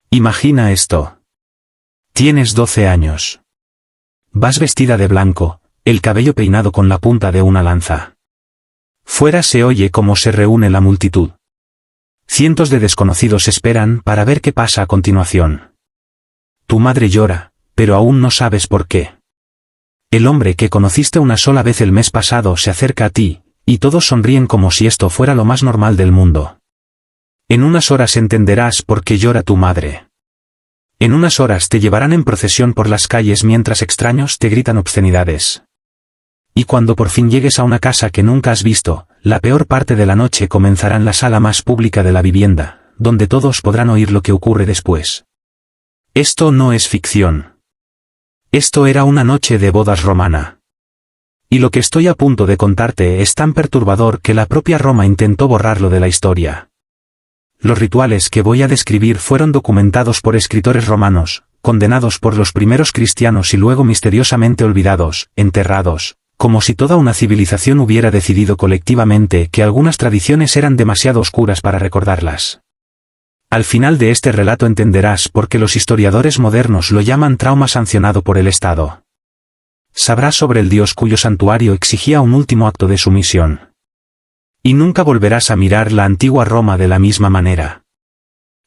Imagina esto. Tienes 12 años. Vas vestida de blanco, el cabello peinado con la punta de una lanza. Fuera se oye cómo se reúne la multitud. Cientos de desconocidos esperan para ver qué pasa a continuación. Tu madre llora, pero aún no sabes por qué. El hombre que conociste una sola vez el mes pasado se acerca a ti, y todos sonríen como si esto fuera lo más normal del mundo. En unas horas entenderás por qué llora tu madre. En unas horas te llevarán en procesión por las calles mientras extraños te gritan obscenidades. Y cuando por fin llegues a una casa que nunca has visto, la peor parte de la noche comenzará en la sala más pública de la vivienda, donde todos podrán oír lo que ocurre después. Esto no es ficción. Esto era una noche de bodas romana. Y lo que estoy a punto de contarte es tan perturbador que la propia Roma intentó borrarlo de la historia. Los rituales que voy a describir fueron documentados por escritores romanos, condenados por los primeros cristianos y luego misteriosamente olvidados, enterrados, como si toda una civilización hubiera decidido colectivamente que algunas tradiciones eran demasiado oscuras para recordarlas. Al final de este relato entenderás por qué los historiadores modernos lo llaman trauma sancionado por el Estado. Sabrás sobre el dios cuyo santuario exigía un último acto de sumisión. Y nunca volverás a mirar la antigua Roma de la misma manera.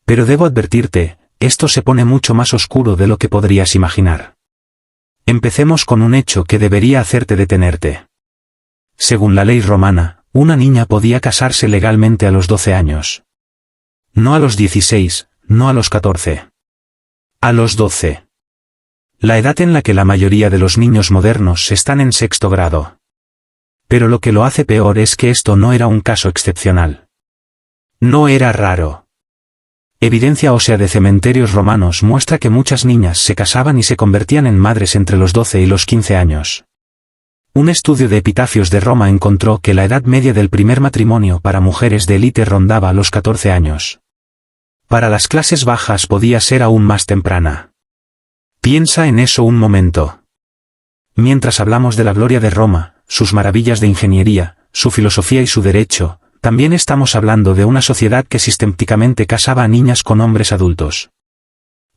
Pero debo advertirte, esto se pone mucho más oscuro de lo que podrías imaginar. Empecemos con un hecho que debería hacerte detenerte. Según la ley romana, una niña podía casarse legalmente a los 12 años. No a los 16, no a los 14. A los 12. La edad en la que la mayoría de los niños modernos están en sexto grado. Pero lo que lo hace peor es que esto no era un caso excepcional. No era raro. Evidencia ósea de cementerios romanos muestra que muchas niñas se casaban y se convertían en madres entre los 12 y los 15 años. Un estudio de epitafios de Roma encontró que la edad media del primer matrimonio para mujeres de élite rondaba los 14 años. Para las clases bajas podía ser aún más temprana. Piensa en eso un momento. Mientras hablamos de la gloria de Roma, sus maravillas de ingeniería, su filosofía y su derecho, también estamos hablando de una sociedad que sistemáticamente casaba a niñas con hombres adultos.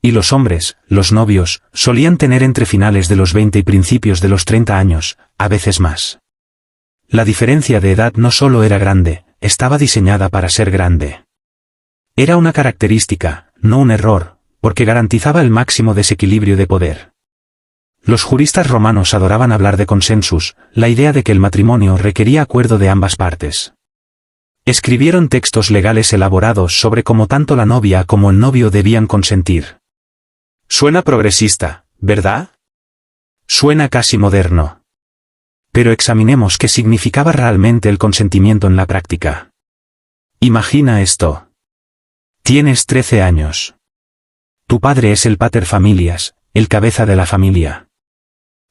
Y los hombres, los novios, solían tener entre finales de los 20 y principios de los 30 años, a veces más. La diferencia de edad no solo era grande, estaba diseñada para ser grande. Era una característica, no un error, porque garantizaba el máximo desequilibrio de poder. Los juristas romanos adoraban hablar de consensus, la idea de que el matrimonio requería acuerdo de ambas partes. Escribieron textos legales elaborados sobre cómo tanto la novia como el novio debían consentir. Suena progresista, ¿verdad? Suena casi moderno. Pero examinemos qué significaba realmente el consentimiento en la práctica. Imagina esto. Tienes 13 años. Tu padre es el pater familias, el cabeza de la familia.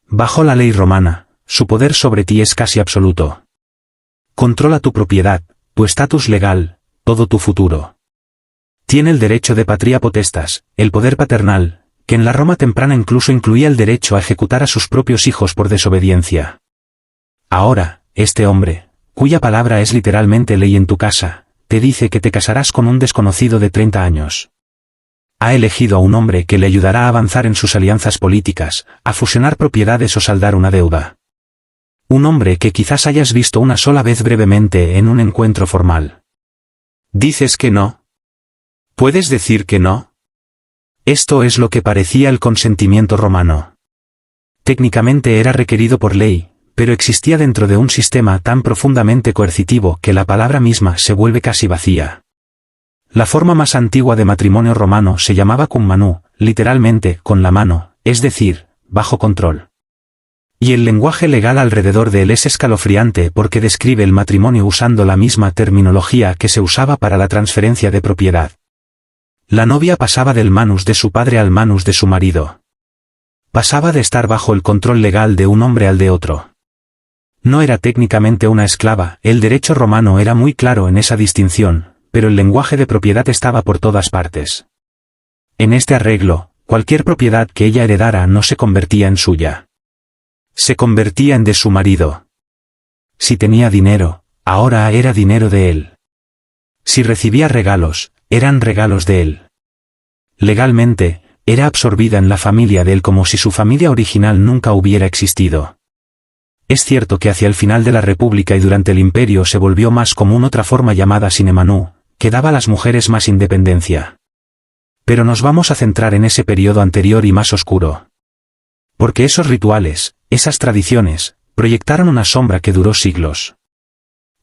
Bajo la ley romana, su poder sobre ti es casi absoluto. Controla tu propiedad, tu estatus legal, todo tu futuro. Tiene el derecho de patria potestas, el poder paternal, que en la Roma temprana incluso incluía el derecho a ejecutar a sus propios hijos por desobediencia. Ahora, este hombre, cuya palabra es literalmente ley en tu casa, te dice que te casarás con un desconocido de 30 años. Ha elegido a un hombre que le ayudará a avanzar en sus alianzas políticas, a fusionar propiedades o saldar una deuda. Un hombre que quizás hayas visto una sola vez brevemente en un encuentro formal. ¿Dices que no? ¿Puedes decir que no? Esto es lo que parecía el consentimiento romano. Técnicamente era requerido por ley, pero existía dentro de un sistema tan profundamente coercitivo que la palabra misma se vuelve casi vacía. La forma más antigua de matrimonio romano se llamaba cum manu, literalmente, con la mano, es decir, bajo control. Y el lenguaje legal alrededor de él es escalofriante porque describe el matrimonio usando la misma terminología que se usaba para la transferencia de propiedad. La novia pasaba del manus de su padre al manus de su marido. Pasaba de estar bajo el control legal de un hombre al de otro. No era técnicamente una esclava, el derecho romano era muy claro en esa distinción, pero el lenguaje de propiedad estaba por todas partes. En este arreglo, cualquier propiedad que ella heredara no se convertía en suya. Se convertía en de su marido. Si tenía dinero, ahora era dinero de él. Si recibía regalos, eran regalos de él. Legalmente, era absorbida en la familia de él como si su familia original nunca hubiera existido. Es cierto que hacia el final de la República y durante el Imperio se volvió más común otra forma llamada sinemanú, que daba a las mujeres más independencia. Pero nos vamos a centrar en ese periodo anterior y más oscuro. Porque esos rituales, esas tradiciones, proyectaron una sombra que duró siglos.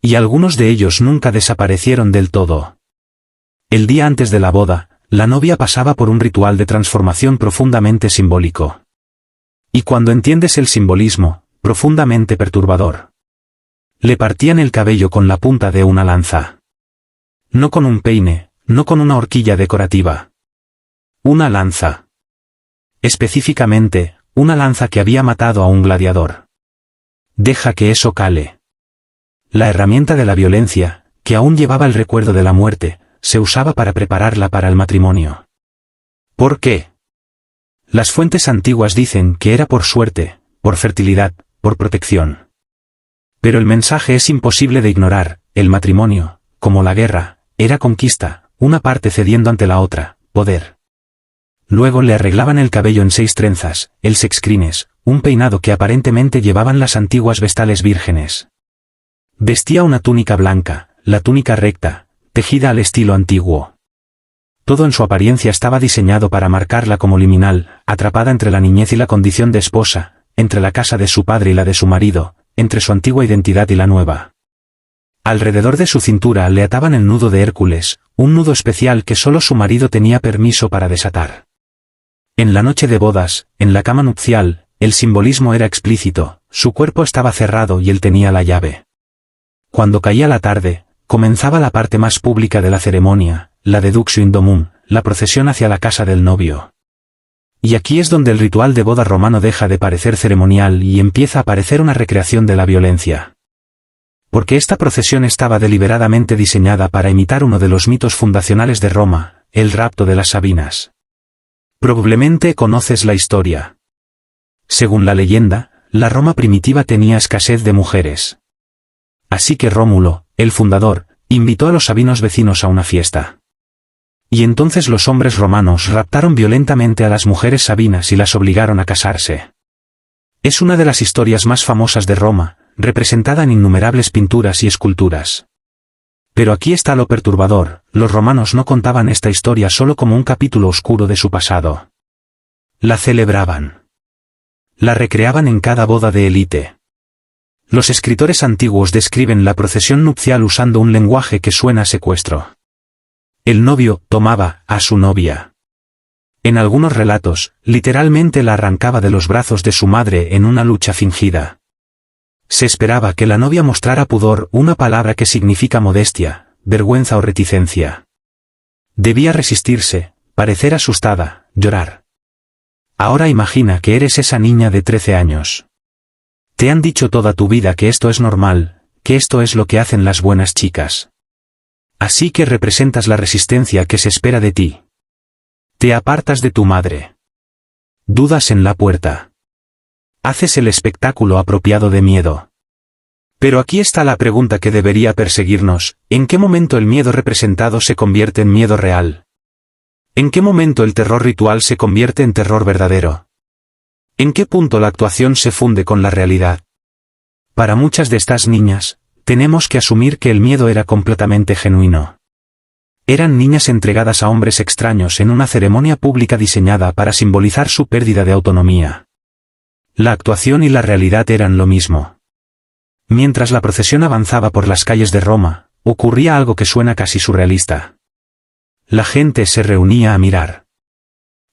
Y algunos de ellos nunca desaparecieron del todo. El día antes de la boda, la novia pasaba por un ritual de transformación profundamente simbólico. Y cuando entiendes el simbolismo, profundamente perturbador. Le partían el cabello con la punta de una lanza. No con un peine, no con una horquilla decorativa. Una lanza. Específicamente, una lanza que había matado a un gladiador. Deja que eso cale. La herramienta de la violencia, que aún llevaba el recuerdo de la muerte, se usaba para prepararla para el matrimonio. ¿Por qué? Las fuentes antiguas dicen que era por suerte, por fertilidad, por protección. Pero el mensaje es imposible de ignorar: el matrimonio, como la guerra, era conquista, una parte cediendo ante la otra, poder. Luego le arreglaban el cabello en 6 trenzas, el sexcrines, un peinado que aparentemente llevaban las antiguas vestales vírgenes. Vestía una túnica blanca, la túnica recta, tejida al estilo antiguo. Todo en su apariencia estaba diseñado para marcarla como liminal, atrapada entre la niñez y la condición de esposa, entre la casa de su padre y la de su marido, entre su antigua identidad y la nueva. Alrededor de su cintura le ataban el nudo de Hércules, un nudo especial que solo su marido tenía permiso para desatar. En la noche de bodas, en la cama nupcial, el simbolismo era explícito: su cuerpo estaba cerrado y él tenía la llave. Cuando caía la tarde, comenzaba la parte más pública de la ceremonia, la deductio in domum, la procesión hacia la casa del novio. Y aquí es donde el ritual de boda romano deja de parecer ceremonial y empieza a parecer una recreación de la violencia. Porque esta procesión estaba deliberadamente diseñada para imitar uno de los mitos fundacionales de Roma, el rapto de las Sabinas. Probablemente conoces la historia. Según la leyenda, la Roma primitiva tenía escasez de mujeres. Así que Rómulo, el fundador, invitó a los sabinos vecinos a una fiesta. Y entonces los hombres romanos raptaron violentamente a las mujeres sabinas y las obligaron a casarse. Es una de las historias más famosas de Roma, representada en innumerables pinturas y esculturas. Pero aquí está lo perturbador: los romanos no contaban esta historia solo como un capítulo oscuro de su pasado. La celebraban. La recreaban en cada boda de élite. Los escritores antiguos describen la procesión nupcial usando un lenguaje que suena a secuestro. El novio tomaba a su novia. En algunos relatos, literalmente la arrancaba de los brazos de su madre en una lucha fingida. Se esperaba que la novia mostrara pudor, una palabra que significa modestia, vergüenza o reticencia. Debía resistirse, parecer asustada, llorar. Ahora imagina que eres esa niña de 13 años. Te han dicho toda tu vida que esto es normal, que esto es lo que hacen las buenas chicas. Así que representas la resistencia que se espera de ti. Te apartas de tu madre. Dudas en la puerta. Haces el espectáculo apropiado de miedo. Pero aquí está la pregunta que debería perseguirnos: ¿en qué momento el miedo representado se convierte en miedo real? ¿En qué momento el terror ritual se convierte en terror verdadero? ¿En qué punto la actuación se funde con la realidad? Para muchas de estas niñas, tenemos que asumir que el miedo era completamente genuino. Eran niñas entregadas a hombres extraños en una ceremonia pública diseñada para simbolizar su pérdida de autonomía. La actuación y la realidad eran lo mismo. Mientras la procesión avanzaba por las calles de Roma, ocurría algo que suena casi surrealista. La gente se reunía a mirar.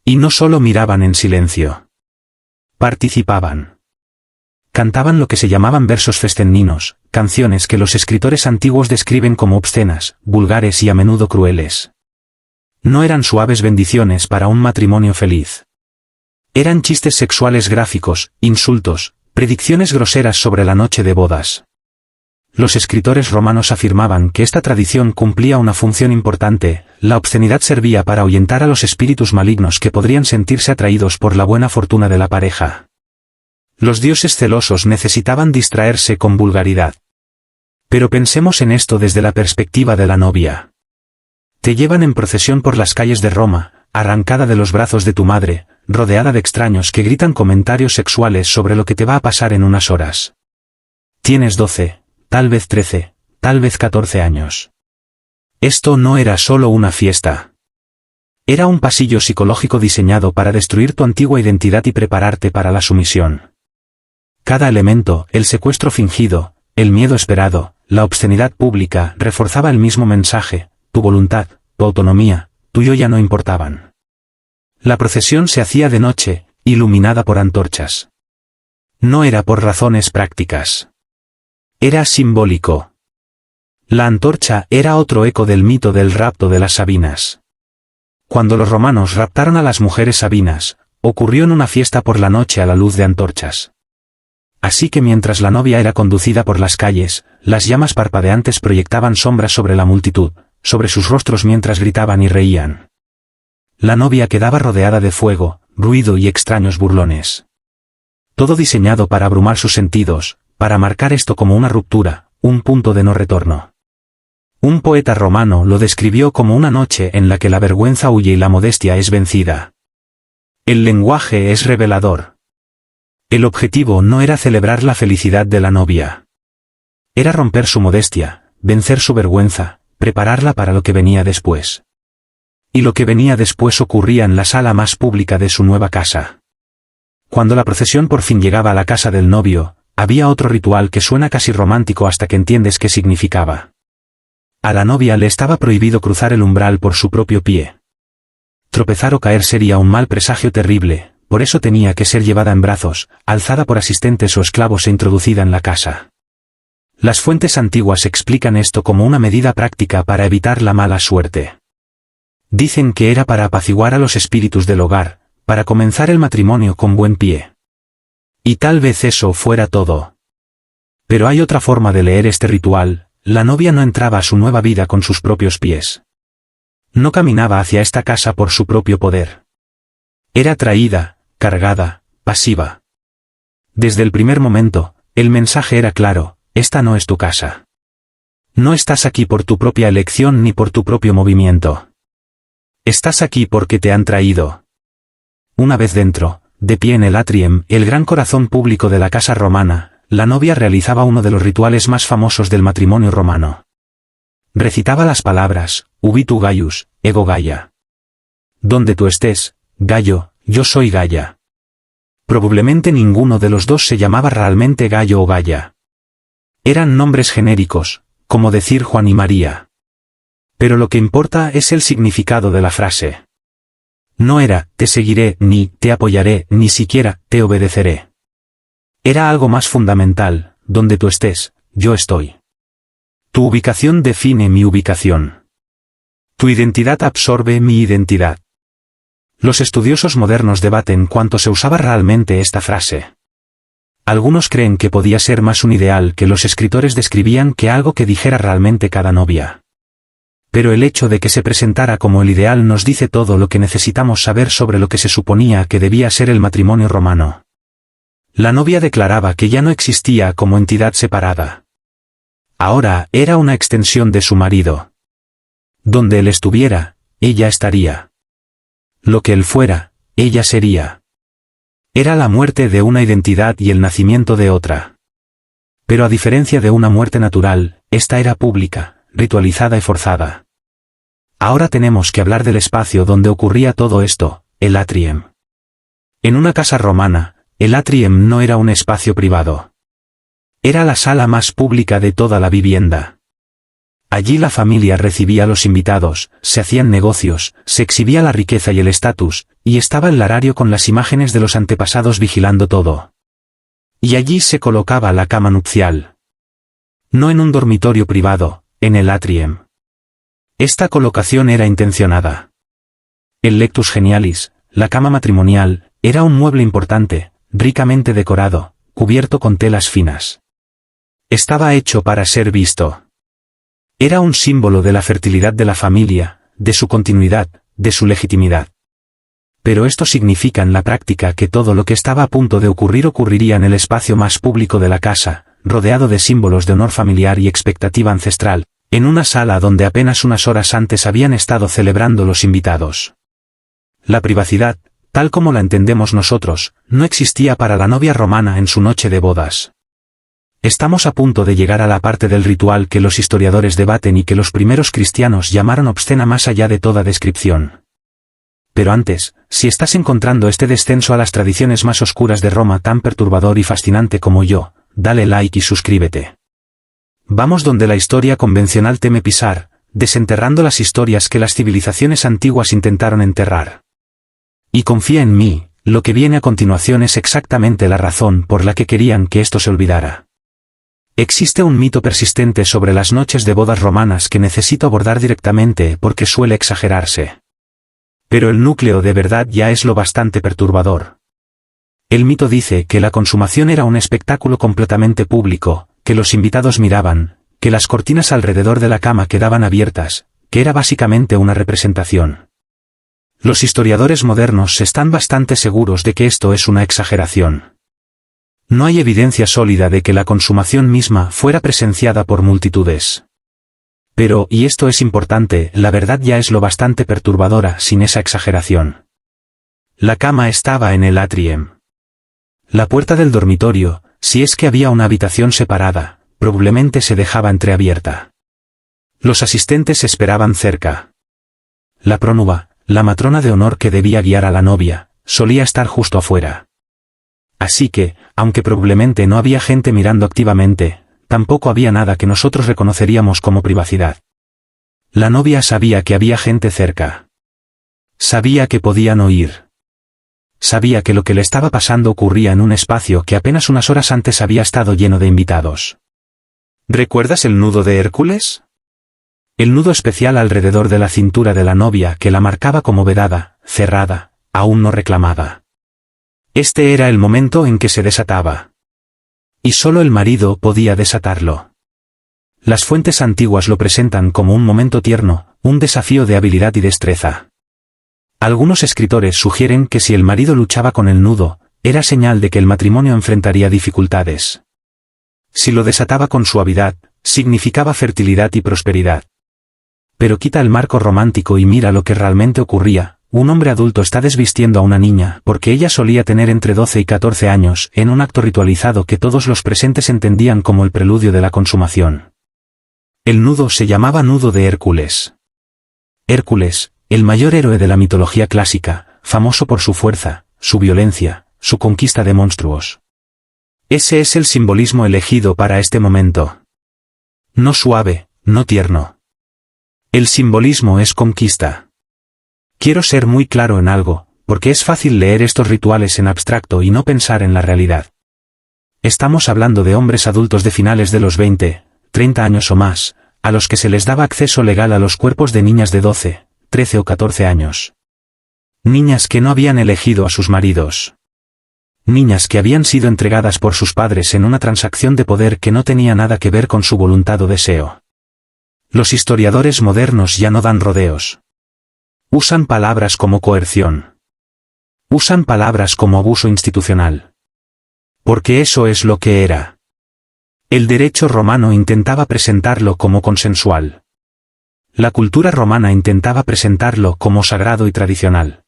Y no solo miraban en silencio. Participaban. Cantaban lo que se llamaban versos fescenninos, canciones que los escritores antiguos describen como obscenas, vulgares y a menudo crueles. No eran suaves bendiciones para un matrimonio feliz. Eran chistes sexuales gráficos, insultos, predicciones groseras sobre la noche de bodas. Los escritores romanos afirmaban que esta tradición cumplía una función importante: la obscenidad servía para ahuyentar a los espíritus malignos que podrían sentirse atraídos por la buena fortuna de la pareja. Los dioses celosos necesitaban distraerse con vulgaridad. Pero pensemos en esto desde la perspectiva de la novia. Te llevan en procesión por las calles de Roma, arrancada de los brazos de tu madre, rodeada de extraños que gritan comentarios sexuales sobre lo que te va a pasar en unas horas. Tienes 12, tal vez 13, tal vez 14 años. Esto no era solo una fiesta. Era un pasillo psicológico diseñado para destruir tu antigua identidad y prepararte para la sumisión. Cada elemento, el secuestro fingido, el miedo esperado, la obscenidad pública, reforzaba el mismo mensaje: tu voluntad, tu autonomía, tu yo ya no importaban. La procesión se hacía de noche, iluminada por antorchas. No era por razones prácticas. Era simbólico. La antorcha era otro eco del mito del rapto de las Sabinas. Cuando los romanos raptaron a las mujeres sabinas, ocurrió en una fiesta por la noche a la luz de antorchas. Así que mientras la novia era conducida por las calles, las llamas parpadeantes proyectaban sombras sobre la multitud, sobre sus rostros mientras gritaban y reían. La novia quedaba rodeada de fuego, ruido y extraños burlones. Todo diseñado para abrumar sus sentidos, para marcar esto como una ruptura, un punto de no retorno. Un poeta romano lo describió como una noche en la que la vergüenza huye y la modestia es vencida. El lenguaje es revelador. El objetivo no era celebrar la felicidad de la novia. Era romper su modestia, vencer su vergüenza, prepararla para lo que venía después. Y lo que venía después ocurría en la sala más pública de su nueva casa. Cuando la procesión por fin llegaba a la casa del novio, había otro ritual que suena casi romántico hasta que entiendes qué significaba. A la novia le estaba prohibido cruzar el umbral por su propio pie. Tropezar o caer sería un mal presagio terrible, por eso tenía que ser llevada en brazos, alzada por asistentes o esclavos e introducida en la casa. Las fuentes antiguas explican esto como una medida práctica para evitar la mala suerte. Dicen que era para apaciguar a los espíritus del hogar, para comenzar el matrimonio con buen pie. Y tal vez eso fuera todo. Pero hay otra forma de leer este ritual. La novia no entraba a su nueva vida con sus propios pies. No caminaba hacia esta casa por su propio poder. Era traída, cargada, pasiva. Desde el primer momento, el mensaje era claro: esta no es tu casa. No estás aquí por tu propia elección ni por tu propio movimiento. Estás aquí porque te han traído. Una vez dentro, de pie en el atrium, el gran corazón público de la casa romana, la novia realizaba uno de los rituales más famosos del matrimonio romano. Recitaba las palabras: Ubi tu Gaius, ego Gaia. Donde tú estés, Gallo, yo soy Gaia. Probablemente ninguno de los dos se llamaba realmente Gallo o Gaia. Eran nombres genéricos, como decir Juan y María. Pero lo que importa es el significado de la frase. No era: te seguiré, ni te apoyaré, ni siquiera te obedeceré. Era algo más fundamental: donde tú estés, yo estoy. Tu ubicación define mi ubicación. Tu identidad absorbe mi identidad. Los estudiosos modernos debaten cuánto se usaba realmente esta frase. Algunos creen que podía ser más un ideal que los escritores describían que algo que dijera realmente cada novia. Pero el hecho de que se presentara como el ideal nos dice todo lo que necesitamos saber sobre lo que se suponía que debía ser el matrimonio romano. La novia declaraba que ya no existía como entidad separada. Ahora era una extensión de su marido. Donde él estuviera, ella estaría. Lo que él fuera, ella sería. Era la muerte de una identidad y el nacimiento de otra. Pero a diferencia de una muerte natural, esta era pública, ritualizada y forzada. Ahora tenemos que hablar del espacio donde ocurría todo esto, el atrium. En una casa romana, el atrium no era un espacio privado. Era la sala más pública de toda la vivienda. Allí la familia recibía a los invitados, se hacían negocios, se exhibía la riqueza y el estatus, y estaba el larario con las imágenes de los antepasados vigilando todo. Y allí se colocaba la cama nupcial. No en un dormitorio privado, en el atrium. Esta colocación era intencionada. El lectus genialis, la cama matrimonial, era un mueble importante, ricamente decorado, cubierto con telas finas. Estaba hecho para ser visto. Era un símbolo de la fertilidad de la familia, de su continuidad, de su legitimidad. Pero esto significa en la práctica que todo lo que estaba a punto de ocurrir ocurriría en el espacio más público de la casa, rodeado de símbolos de honor familiar y expectativa ancestral, en una sala donde apenas unas horas antes habían estado celebrando los invitados. La privacidad, tal como la entendemos nosotros, no existía para la novia romana en su noche de bodas. Estamos a punto de llegar a la parte del ritual que los historiadores debaten y que los primeros cristianos llamaron obscena más allá de toda descripción. Pero antes, si estás encontrando este descenso a las tradiciones más oscuras de Roma tan perturbador y fascinante como yo, dale like y suscríbete. Vamos donde la historia convencional teme pisar, desenterrando las historias que las civilizaciones antiguas intentaron enterrar. Y confía en mí, lo que viene a continuación es exactamente la razón por la que querían que esto se olvidara. Existe un mito persistente sobre las noches de bodas romanas que necesito abordar directamente porque suele exagerarse. Pero el núcleo de verdad ya es lo bastante perturbador. El mito dice que la consumación era un espectáculo completamente público, que los invitados miraban, que las cortinas alrededor de la cama quedaban abiertas, que era básicamente una representación. Los historiadores modernos están bastante seguros de que esto es una exageración. No hay evidencia sólida de que la consumación misma fuera presenciada por multitudes. Pero, y esto es importante, la verdad ya es lo bastante perturbadora sin esa exageración. La cama estaba en el atrium. La puerta del dormitorio, si es que había una habitación separada, probablemente se dejaba entreabierta. Los asistentes esperaban cerca. La prónuba, la matrona de honor que debía guiar a la novia, solía estar justo afuera. Así que, aunque probablemente no había gente mirando activamente, tampoco había nada que nosotros reconoceríamos como privacidad. La novia sabía que había gente cerca. Sabía que podían oír. Sabía que lo que le estaba pasando ocurría en un espacio que apenas unas horas antes había estado lleno de invitados. ¿Recuerdas el nudo de Hércules? El nudo especial alrededor de la cintura de la novia que la marcaba como vedada, cerrada, aún no reclamada. Este era el momento en que se desataba. Y solo el marido podía desatarlo. Las fuentes antiguas lo presentan como un momento tierno, un desafío de habilidad y destreza. Algunos escritores sugieren que si el marido luchaba con el nudo, era señal de que el matrimonio enfrentaría dificultades. Si lo desataba con suavidad, significaba fertilidad y prosperidad. Pero quita el marco romántico y mira lo que realmente ocurría. Un hombre adulto está desvistiendo a una niña porque ella solía tener entre 12 y 14 años en un acto ritualizado que todos los presentes entendían como el preludio de la consumación. El nudo se llamaba nudo de Hércules. Hércules, el mayor héroe de la mitología clásica, famoso por su fuerza, su violencia, su conquista de monstruos. Ese es el simbolismo elegido para este momento. No suave, no tierno. El simbolismo es conquista. Quiero ser muy claro en algo, porque es fácil leer estos rituales en abstracto y no pensar en la realidad. Estamos hablando de hombres adultos de finales de los 20, 30 años o más, a los que se les daba acceso legal a los cuerpos de niñas de 12, 13 o 14 años. Niñas que no habían elegido a sus maridos. Niñas que habían sido entregadas por sus padres en una transacción de poder que no tenía nada que ver con su voluntad o deseo. Los historiadores modernos ya no dan rodeos. Usan palabras como coerción. Usan palabras como abuso institucional. Porque eso es lo que era. El derecho romano intentaba presentarlo como consensual. La cultura romana intentaba presentarlo como sagrado y tradicional.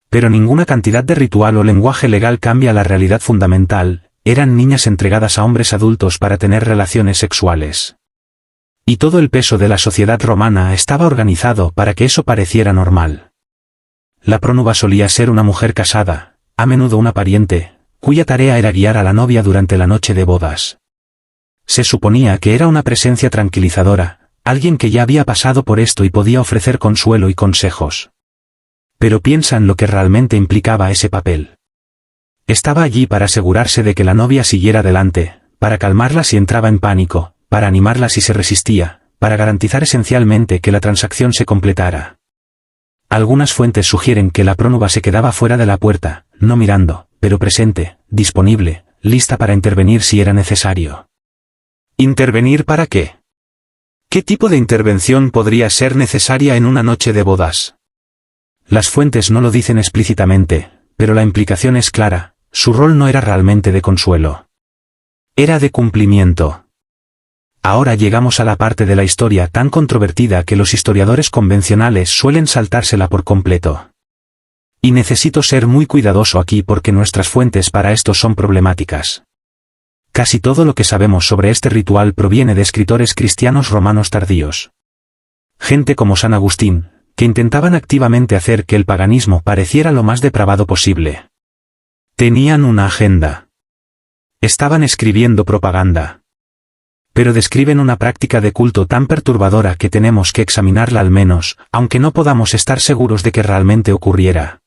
Pero ninguna cantidad de ritual o lenguaje legal cambia la realidad fundamental, eran niñas entregadas a hombres adultos para tener relaciones sexuales. Y todo el peso de la sociedad romana estaba organizado para que eso pareciera normal. La prónuba solía ser una mujer casada, a menudo una pariente, cuya tarea era guiar a la novia durante la noche de bodas. Se suponía que era una presencia tranquilizadora, alguien que ya había pasado por esto y podía ofrecer consuelo y consejos. Pero piensa en lo que realmente implicaba ese papel. Estaba allí para asegurarse de que la novia siguiera adelante, para calmarla si entraba en pánico, para animarla si se resistía, para garantizar esencialmente que la transacción se completara. Algunas fuentes sugieren que la prónuba se quedaba fuera de la puerta, no mirando, pero presente, disponible, lista para intervenir si era necesario. ¿Intervenir para qué? ¿Qué tipo de intervención podría ser necesaria en una noche de bodas? Las fuentes no lo dicen explícitamente, pero la implicación es clara, su rol no era realmente de consuelo. Era de cumplimiento. Ahora llegamos a la parte de la historia tan controvertida que los historiadores convencionales suelen saltársela por completo. Y necesito ser muy cuidadoso aquí porque nuestras fuentes para esto son problemáticas. Casi todo lo que sabemos sobre este ritual proviene de escritores cristianos romanos tardíos. Gente como San Agustín, que intentaban activamente hacer que el paganismo pareciera lo más depravado posible. Tenían una agenda. Estaban escribiendo propaganda. Pero describen una práctica de culto tan perturbadora que tenemos que examinarla al menos, aunque no podamos estar seguros de que realmente ocurriera.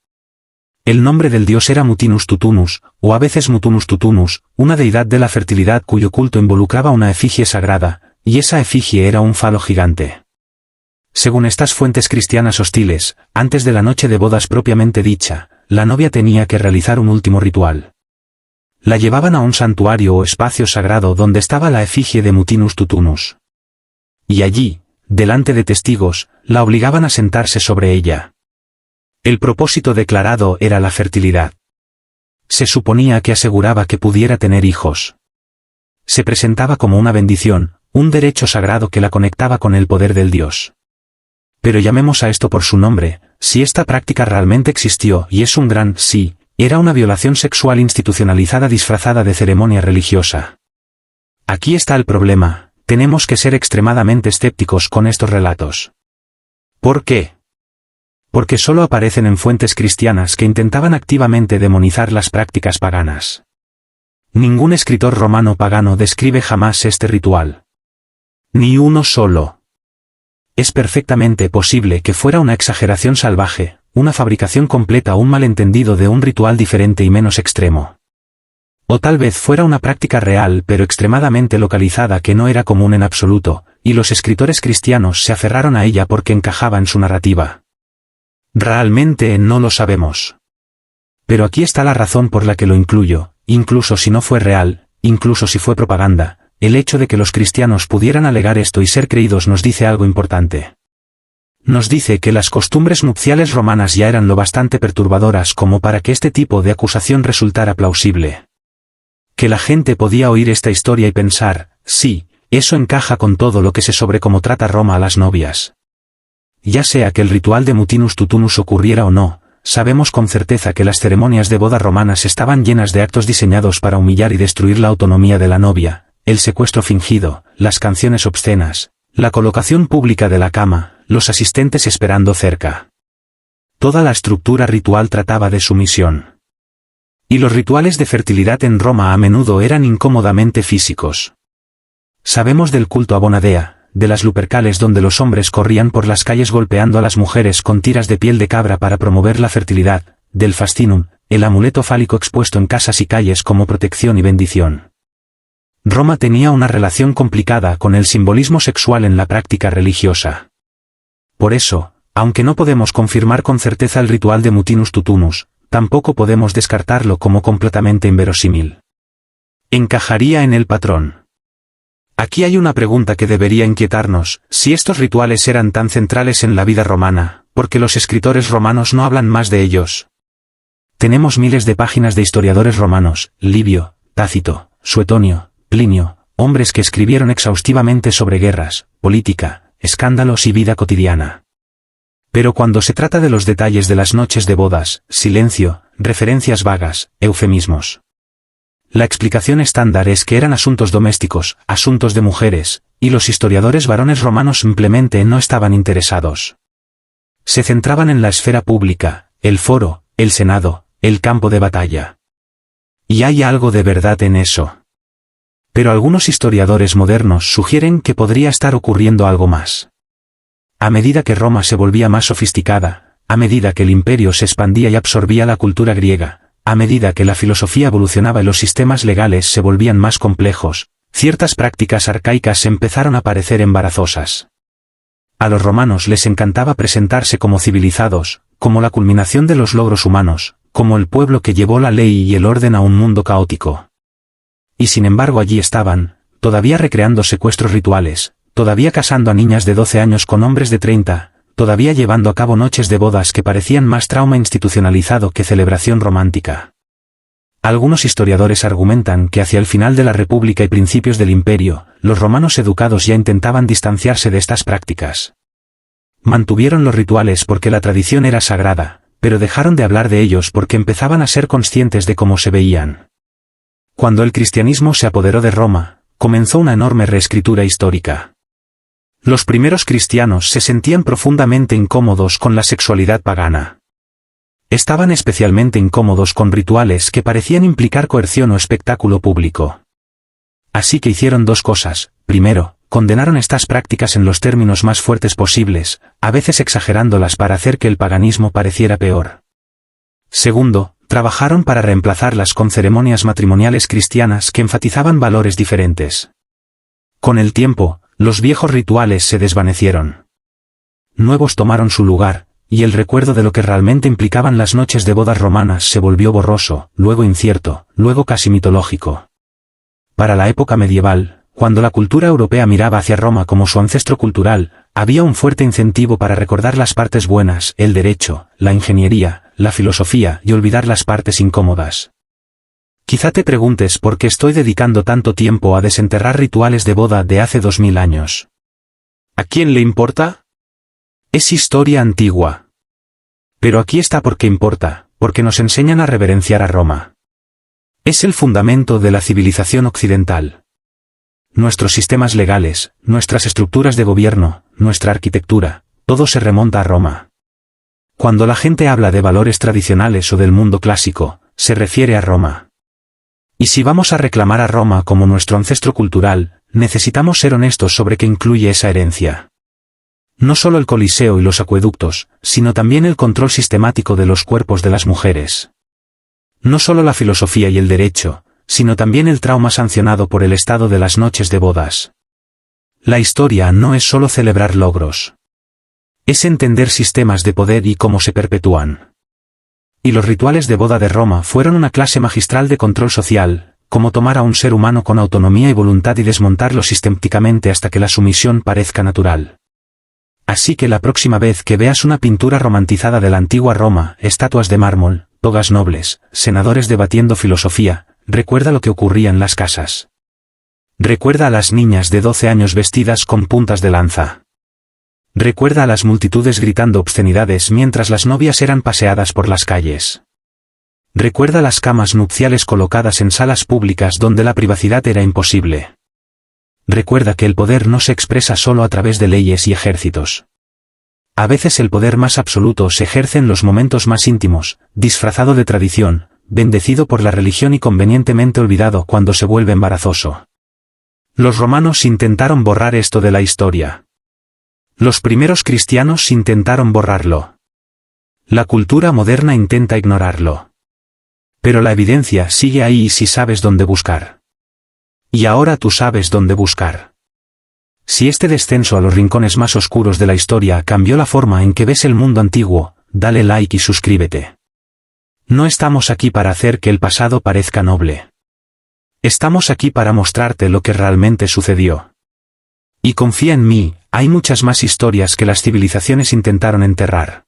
El nombre del dios era Mutinus Tutunus, o a veces Mutunus Tutunus, una deidad de la fertilidad cuyo culto involucraba una efigie sagrada, y esa efigie era un falo gigante. Según estas fuentes cristianas hostiles, antes de la noche de bodas propiamente dicha, la novia tenía que realizar un último ritual. La llevaban a un santuario o espacio sagrado donde estaba la efigie de Mutinus Tutunus. Y allí, delante de testigos, la obligaban a sentarse sobre ella. El propósito declarado era la fertilidad. Se suponía que aseguraba que pudiera tener hijos. Se presentaba como una bendición, un derecho sagrado que la conectaba con el poder del Dios. Pero llamemos a esto por su nombre, si esta práctica realmente existió y es un gran sí, era una violación sexual institucionalizada disfrazada de ceremonia religiosa. Aquí está el problema, tenemos que ser extremadamente escépticos con estos relatos. ¿Por qué? Porque solo aparecen en fuentes cristianas que intentaban activamente demonizar las prácticas paganas. Ningún escritor romano pagano describe jamás este ritual. Ni uno solo. Es perfectamente posible que fuera una exageración salvaje, una fabricación completa o un malentendido de un ritual diferente y menos extremo. O tal vez fuera una práctica real pero extremadamente localizada que no era común en absoluto, y los escritores cristianos se aferraron a ella porque encajaba en su narrativa. Realmente no lo sabemos. Pero aquí está la razón por la que lo incluyo, incluso si no fue real, incluso si fue propaganda, el hecho de que los cristianos pudieran alegar esto y ser creídos nos dice algo importante. Nos dice que las costumbres nupciales romanas ya eran lo bastante perturbadoras como para que este tipo de acusación resultara plausible. Que la gente podía oír esta historia y pensar, sí, eso encaja con todo lo que se sobre cómo trata Roma a las novias. Ya sea que el ritual de Mutinus Tutunus ocurriera o no, sabemos con certeza que las ceremonias de boda romanas estaban llenas de actos diseñados para humillar y destruir la autonomía de la novia, el secuestro fingido, las canciones obscenas, la colocación pública de la cama, los asistentes esperando cerca. Toda la estructura ritual trataba de sumisión. Y los rituales de fertilidad en Roma a menudo eran incómodamente físicos. Sabemos del culto a Bonadea, de las Lupercales donde los hombres corrían por las calles golpeando a las mujeres con tiras de piel de cabra para promover la fertilidad, del fastinum, el amuleto fálico expuesto en casas y calles como protección y bendición. Roma tenía una relación complicada con el simbolismo sexual en la práctica religiosa. Por eso, aunque no podemos confirmar con certeza el ritual de Mutinus Tutunus, tampoco podemos descartarlo como completamente inverosímil. Encajaría en el patrón. Aquí hay una pregunta que debería inquietarnos, si estos rituales eran tan centrales en la vida romana, ¿por qué los escritores romanos no hablan más de ellos? Tenemos miles de páginas de historiadores romanos, Livio, Tácito, Suetonio, Plinio, hombres que escribieron exhaustivamente sobre guerras, política, escándalos y vida cotidiana. Pero cuando se trata de los detalles de las noches de bodas, silencio, referencias vagas, eufemismos. La explicación estándar es que eran asuntos domésticos, asuntos de mujeres, y los historiadores varones romanos simplemente no estaban interesados. Se centraban en la esfera pública, el foro, el senado, el campo de batalla. Y hay algo de verdad en eso. Pero algunos historiadores modernos sugieren que podría estar ocurriendo algo más. A medida que Roma se volvía más sofisticada, a medida que el imperio se expandía y absorbía la cultura griega, a medida que la filosofía evolucionaba y los sistemas legales se volvían más complejos, ciertas prácticas arcaicas empezaron a parecer embarazosas. A los romanos les encantaba presentarse como civilizados, como la culminación de los logros humanos, como el pueblo que llevó la ley y el orden a un mundo caótico. Y sin embargo allí estaban, todavía recreando secuestros rituales, todavía casando a niñas de 12 años con hombres de 30, todavía llevando a cabo noches de bodas que parecían más trauma institucionalizado que celebración romántica. Algunos historiadores argumentan que hacia el final de la República y principios del Imperio, los romanos educados ya intentaban distanciarse de estas prácticas. Mantuvieron los rituales porque la tradición era sagrada, pero dejaron de hablar de ellos porque empezaban a ser conscientes de cómo se veían. Cuando el cristianismo se apoderó de Roma, comenzó una enorme reescritura histórica. Los primeros cristianos se sentían profundamente incómodos con la sexualidad pagana. Estaban especialmente incómodos con rituales que parecían implicar coerción o espectáculo público. Así que hicieron dos cosas. Primero, condenaron estas prácticas en los términos más fuertes posibles, a veces exagerándolas para hacer que el paganismo pareciera peor. Segundo, trabajaron para reemplazarlas con ceremonias matrimoniales cristianas que enfatizaban valores diferentes. Con el tiempo, los viejos rituales se desvanecieron. Nuevos tomaron su lugar, y el recuerdo de lo que realmente implicaban las noches de bodas romanas se volvió borroso, luego incierto, luego casi mitológico. Para la época medieval, cuando la cultura europea miraba hacia Roma como su ancestro cultural, había un fuerte incentivo para recordar las partes buenas, el derecho, la ingeniería, la filosofía y olvidar las partes incómodas. Quizá te preguntes por qué estoy dedicando tanto tiempo a desenterrar rituales de boda de hace 2000 años. ¿A quién le importa? Es historia antigua. Pero aquí está por qué importa, porque nos enseñan a reverenciar a Roma. Es el fundamento de la civilización occidental. Nuestros sistemas legales, nuestras estructuras de gobierno, nuestra arquitectura, todo se remonta a Roma. Cuando la gente habla de valores tradicionales o del mundo clásico, se refiere a Roma. Y si vamos a reclamar a Roma como nuestro ancestro cultural, necesitamos ser honestos sobre qué incluye esa herencia. No solo el Coliseo y los acueductos, sino también el control sistemático de los cuerpos de las mujeres. No solo la filosofía y el derecho, sino también el trauma sancionado por el Estado de las noches de bodas. La historia no es solo celebrar logros. Es entender sistemas de poder y cómo se perpetúan. Y los rituales de boda de Roma fueron una clase magistral de control social, como tomar a un ser humano con autonomía y voluntad y desmontarlo sistemáticamente hasta que la sumisión parezca natural. Así que la próxima vez que veas una pintura romantizada de la antigua Roma, estatuas de mármol, togas nobles, senadores debatiendo filosofía, recuerda lo que ocurría en las casas. Recuerda a las niñas de 12 años vestidas con puntas de lanza. Recuerda a las multitudes gritando obscenidades mientras las novias eran paseadas por las calles. Recuerda las camas nupciales colocadas en salas públicas donde la privacidad era imposible. Recuerda que el poder no se expresa solo a través de leyes y ejércitos. A veces el poder más absoluto se ejerce en los momentos más íntimos, disfrazado de tradición, bendecido por la religión y convenientemente olvidado cuando se vuelve embarazoso. Los romanos intentaron borrar esto de la historia. Los primeros cristianos intentaron borrarlo. La cultura moderna intenta ignorarlo. Pero la evidencia sigue ahí si sabes dónde buscar. Y ahora tú sabes dónde buscar. Si este descenso a los rincones más oscuros de la historia cambió la forma en que ves el mundo antiguo, dale like y suscríbete. No estamos aquí para hacer que el pasado parezca noble. Estamos aquí para mostrarte lo que realmente sucedió. Y confía en mí, hay muchas más historias que las civilizaciones intentaron enterrar.